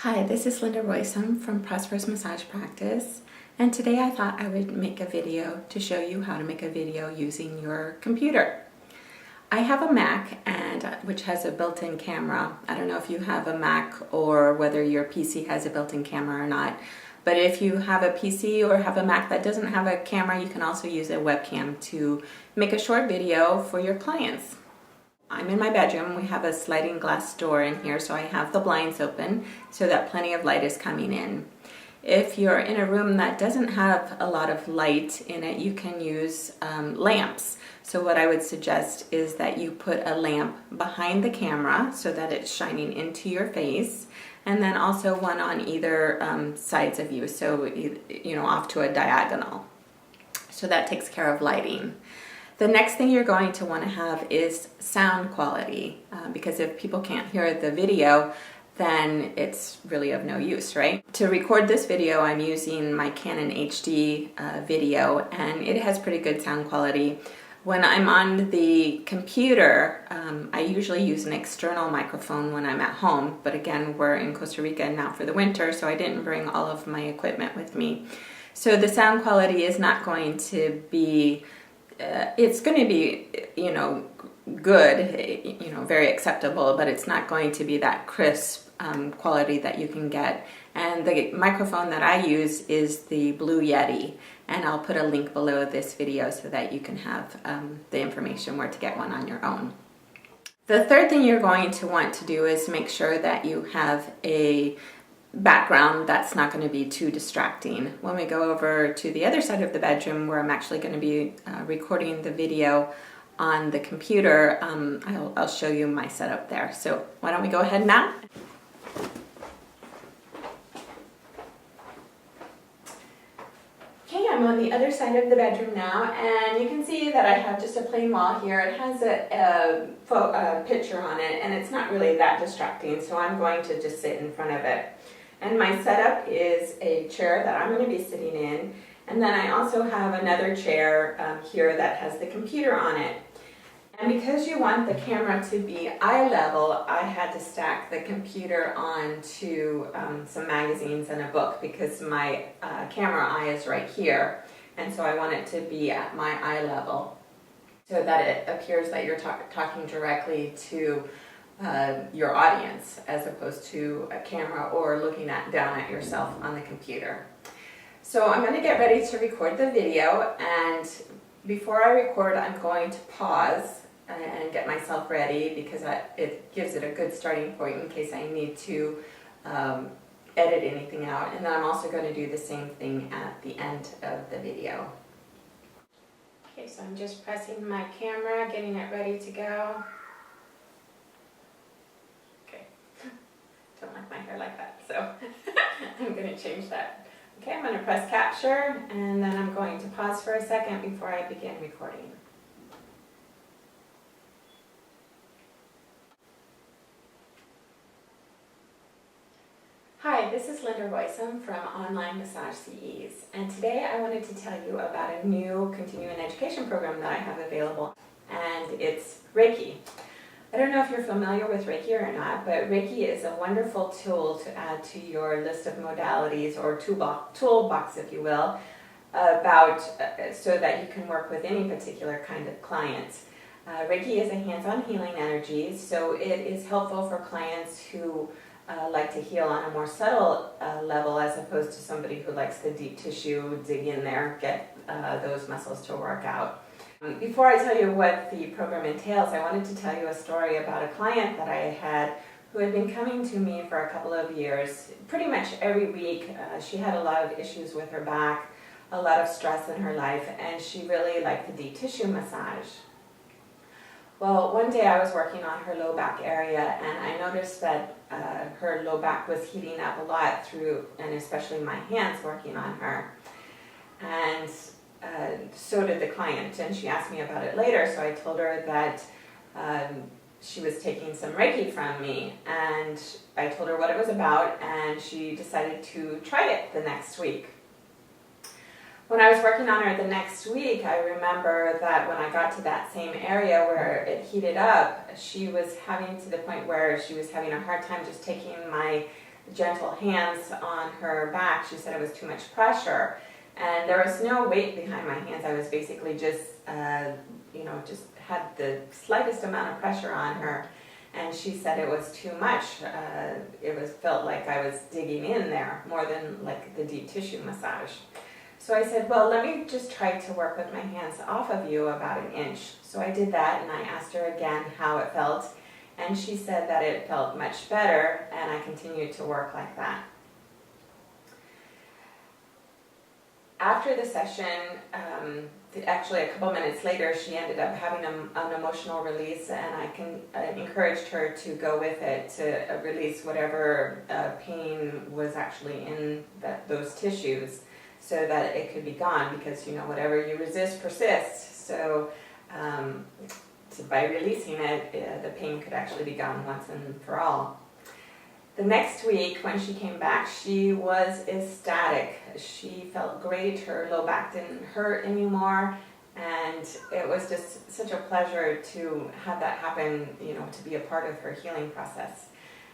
Hi, this is Linda Roysum from Prosperous Massage Practice, and today I thought I would make a video to show you how to make a video using your computer. I have a Mac which has a built-in camera. I don't know if you have a Mac or whether your PC has a built-in camera or not, but if you have a PC or have a Mac that doesn't have a camera, you can also use a webcam to make a short video for your clients. I'm in my bedroom. We have a sliding glass door in here, so I have the blinds open so that plenty of light is coming in. If you're in a room that doesn't have a lot of light in it, you can use lamps. So what I would suggest is that you put a lamp behind the camera so that it's shining into your face, and then also one on either sides of you, so off to a diagonal. So that takes care of lighting. The next thing you're going to want to have is sound quality, because if people can't hear the video, then it's really of no use, right? To record this video, I'm using my Canon HD video, and it has pretty good sound quality. When I'm on the computer, I usually use an external microphone when I'm at home, but again, we're in Costa Rica now for the winter, so I didn't bring all of my equipment with me. So the sound quality is not going to be it's going to be, good, very acceptable, but it's not going to be that crisp quality that you can get. And the microphone that I use is the Blue Yeti, and I'll put a link below this video so that you can have the information where to get one on your own. The third thing you're going to want to do is make sure that you have a background that's not going to be too distracting. When we go over to the other side of the bedroom where I'm actually going to be recording the video on the computer, I'll show you my setup there. So why don't we go ahead now? Okay, I'm on the other side of the bedroom now, and you can see that I have just a plain wall here. It has a picture on it, and it's not really that distracting, so I'm going to just sit in front of it. And my setup is a chair that I'm going to be sitting in, and then I also have another chair here that has the computer on it. And because you want the camera to be eye level, I had to stack the computer onto some magazines and a book because my camera eye is right here, and so I want it to be at my eye level so that it appears that you're talking directly to your audience as opposed to a camera or looking down at yourself on the computer. So I'm going to get ready to record the video, and before I record I'm going to pause and get myself ready because it gives it a good starting point in case I need to edit anything out, and then I'm also going to do the same thing at the end of the video. Okay, so I'm just pressing my camera, getting it ready to go. Don't like my hair like that, so I'm going to change that. Okay, I'm going to press capture, and then I'm going to pause for a second before I begin recording. Hi, this is Linda Roysum from Online Massage CEs, and today I wanted to tell you about a new continuing education program that I have available, and it's Reiki. I don't know if you're familiar with Reiki or not, but Reiki is a wonderful tool to add to your list of modalities, or toolbox, if you will, so that you can work with any particular kind of clients. Reiki is a hands-on healing energy, so it is helpful for clients who like to heal on a more subtle level as opposed to somebody who likes the deep tissue, dig in there, get those muscles to work out. Before I tell you what the program entails, I wanted to tell you a story about a client that I had who had been coming to me for a couple of years. Pretty much every week she had a lot of issues with her back, a lot of stress in her life, and she really liked the deep tissue massage. Well, one day I was working on her low back area, and I noticed that her low back was heating up a lot and especially my hands working on her. And so did the client, and she asked me about it later, so I told her that she was taking some Reiki from me, and I told her what it was about, and she decided to try it the next week. When I was working on her the next week, I remember that when I got to that same area where it heated up, she was having to the point where she was having a hard time just taking my gentle hands on her back, she said it was too much pressure. And there was no weight behind my hands. I was basically just, just had the slightest amount of pressure on her. And she said it was too much. Felt like I was digging in there more than like the deep tissue massage. So I said, well, let me just try to work with my hands off of you about an inch. So I did that, and I asked her again how it felt. And she said that it felt much better, and I continued to work like that. After the session, actually a couple minutes later, she ended up having an emotional release, and I encouraged her to go with it to release whatever pain was actually in those tissues so that it could be gone, because whatever you resist persists. So by releasing it, the pain could actually be gone once and for all. The next week, when she came back, she was ecstatic. She felt great. Her low back didn't hurt anymore. And it was just such a pleasure to have that happen, to be a part of her healing process.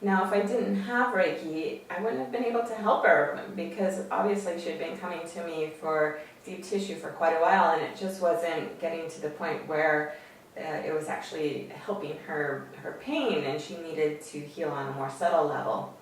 Now, if I didn't have Reiki, I wouldn't have been able to help her, because obviously she had been coming to me for deep tissue for quite a while, and it just wasn't getting to the point where it was actually helping her pain, and she needed to heal on a more subtle level.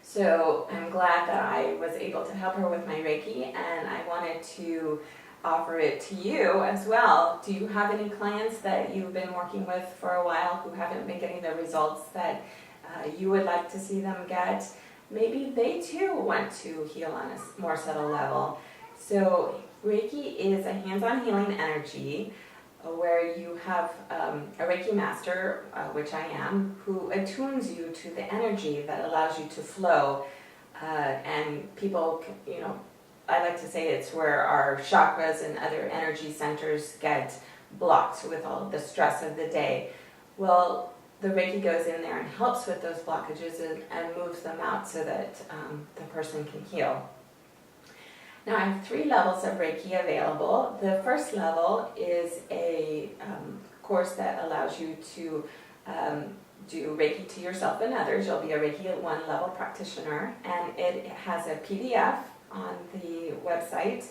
So I'm glad that I was able to help her with my Reiki, and I wanted to offer it to you as well. Do you have any clients that you've been working with for a while who haven't been getting the results that you would like to see them get? Maybe they too want to heal on a more subtle level. So Reiki is a hands-on healing energy where you have a Reiki master, which I am, who attunes you to the energy that allows you to flow. And people, I like to say it's where our chakras and other energy centers get blocked with all of the stress of the day. Well, the Reiki goes in there and helps with those blockages and moves them out so that the person can heal. Now, I have 3 levels of Reiki available. The first level is a course that allows you to do Reiki to yourself and others. You'll be a Reiki 1 level practitioner, and it has a PDF on the website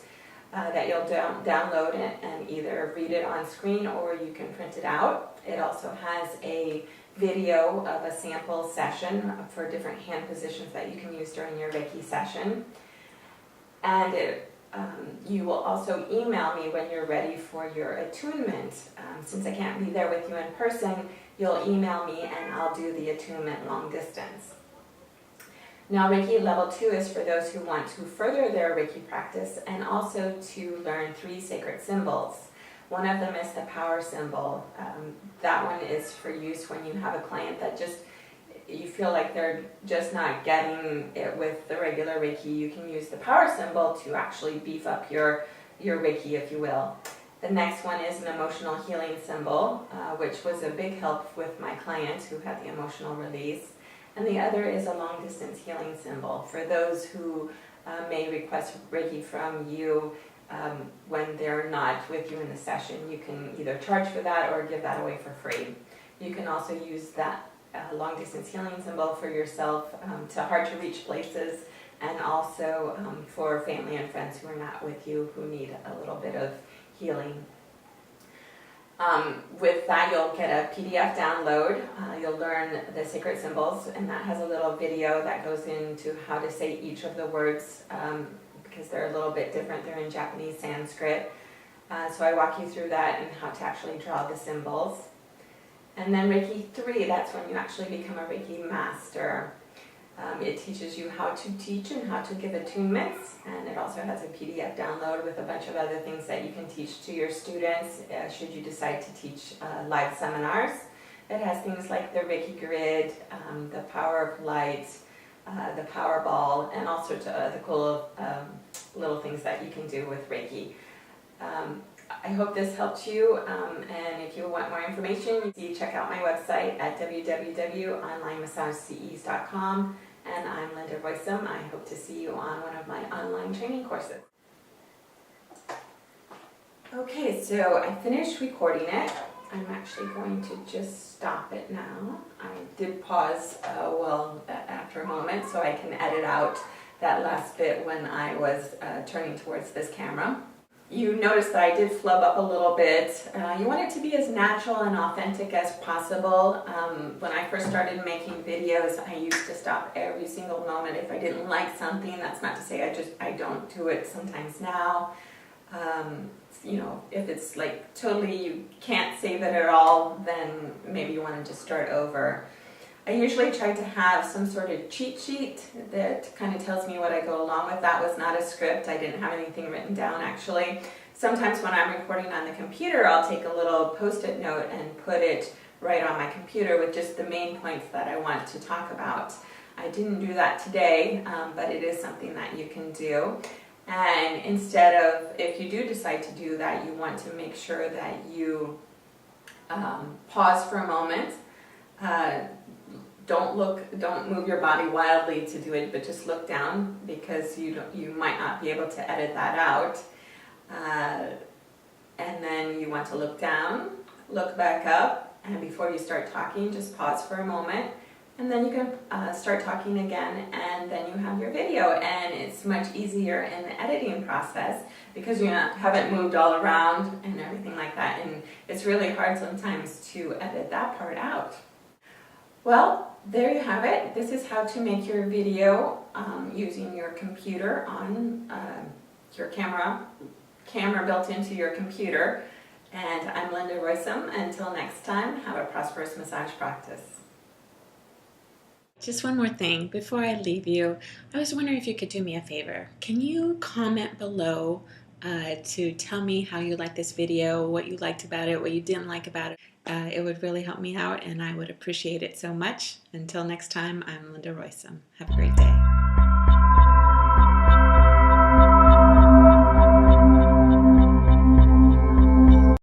that you'll download and either read it on screen or you can print it out. It also has a video of a sample session for different hand positions that you can use during your Reiki session. And you will also email me when you're ready for your attunement. Since I can't be there with you in person, you'll email me and I'll do the attunement long distance. Now, Reiki Level 2 is for those who want to further their Reiki practice and also to learn 3 sacred symbols. One of them is the power symbol. That one is for use when you have a client that you feel like they're just not getting it with the regular Reiki. You can use the power symbol to actually beef up your Reiki, if you will. The next one is an emotional healing symbol, which was a big help with my clients who had the emotional release. And the other is a long distance healing symbol for those who may request Reiki from you when they're not with you in the session. You can either charge for that or give that away for free. You can also use that long distance healing symbol for yourself to hard to reach places, and also for family and friends who are not with you who need a little bit of healing. With that, you'll get a PDF download. You'll learn the sacred symbols, and that has a little video that goes into how to say each of the words because they're a little bit different. They're in Japanese Sanskrit. So I walk you through that and how to actually draw the symbols. And then Reiki 3, that's when you actually become a Reiki master. It teaches you how to teach and how to give attunements, and it also has a PDF download with a bunch of other things that you can teach to your students should you decide to teach live seminars. It has things like the Reiki grid, the power of light, the power ball, and all sorts of other cool little things that you can do with Reiki. I hope this helped you, and if you want more information, you check out my website at www.onlinemassageces.com, and I'm Linda Roysum. I hope to see you on one of my online training courses. Okay, so I finished recording it. I'm actually going to just stop it now. I did pause after a moment so I can edit out that last bit when I was turning towards this camera. You notice that I did flub up a little bit. You want it to be as natural and authentic as possible. When I first started making videos, I used to stop every single moment if I didn't like something. That's not to say I don't do it sometimes now. You know, if it's like totally you can't save it at all, then maybe you want to just start over. I usually try to have some sort of cheat sheet that kind of tells me what I go along with. That was not a script. I didn't have anything written down actually. Sometimes when I'm recording on the computer, I'll take a little post-it note and put it right on my computer with just the main points that I want to talk about. I didn't do that today, but it is something that you can do. And instead of, if you do decide to do that, you want to make sure that you pause for a moment. Don't move your body wildly to do it, but just look down, because you might not be able to edit that out. And then you want to look down, look back up, and before you start talking, just pause for a moment. And then you can start talking again, and then you have your video. And it's much easier in the editing process because you haven't moved all around and everything like that. And it's really hard sometimes to edit that part out. Well, there you have it. This is how to make your video using your computer on your camera built into your computer. And I'm Linda Roysum. Until next time, have a prosperous massage practice. Just one more thing before I leave you. I was wondering if you could do me a favor. Can you comment below to tell me how you liked this video, what you liked about it, what you didn't like about it? It would really help me out, and I would appreciate it so much. Until next time, I'm Linda Roysum. Have a great day.